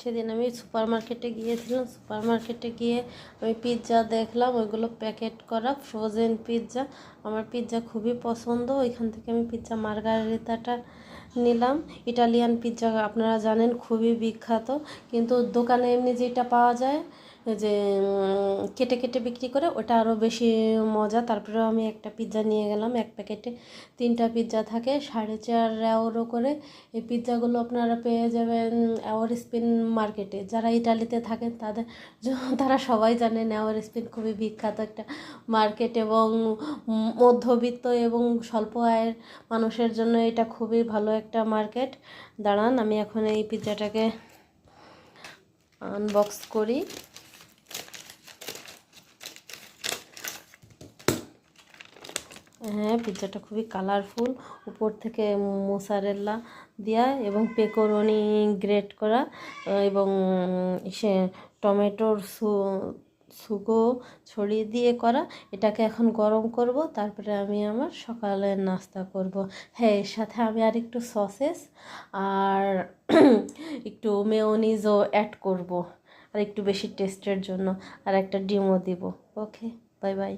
সেদিন আমি সুপার মার্কেটে গিয়েছিলাম। সুপার মার্কেটে গিয়ে আমি পিৎজা দেখলাম, ওইগুলো প্যাকেট করা ফ্রোজেন পিৎজা। আমার পিৎজা খুবই পছন্দ। ওইখান থেকে আমি পিৎজা মার্গারিতাটা নিলাম। ইটালিয়ান পিৎজা আপনারা জানেন খুবই বিখ্যাত, কিন্তু দোকানে এমনি যেটা পাওয়া যায় যে কেটে কেটে বিক্রি করে, ওটা আরও বেশি মজা। তারপরেও আমি একটা পিৎজা নিয়ে গেলাম। এক প্যাকেটে 3টা পিৎজা থাকে, 4.5 ইউরো করে। এই পিৎজাগুলো আপনারা পেয়ে যাবেন অ্যাওয়ার স্পিন মার্কেটে। যারা ইটালিতে থাকেন তারা সবাই জানেন অ্যাওয়ার স্পিন খুবই বিখ্যাত একটা মার্কেট, এবং মধ্যবিত্ত এবং স্বল্প আয়ের মানুষের জন্য এটা খুবই ভালো একটা মার্কেট। দাঁড়ান, আমি এখন এই পিৎজাটাকে আনবক্স করি। হ্যাঁ, পিৎজাটা খুবই কালারফুল, উপর থেকে মোজারেলা দেওয়া এবং পেপারনি গ্রেট করা, এবং সে টমেটোর সুগো ছড়িয়ে দিয়ে করা। এটাকে এখন গরম করব, তারপরে আমি আমার সকালের নাস্তা করব। হ্যাঁ, এর সাথে আমি আর একটু সসেস আর একটু মেয়োনিজও অ্যাড করব, আর একটু বেশি টেস্টের জন্য, আর একটা ডিমও দিব। ওকে, বাই বাই।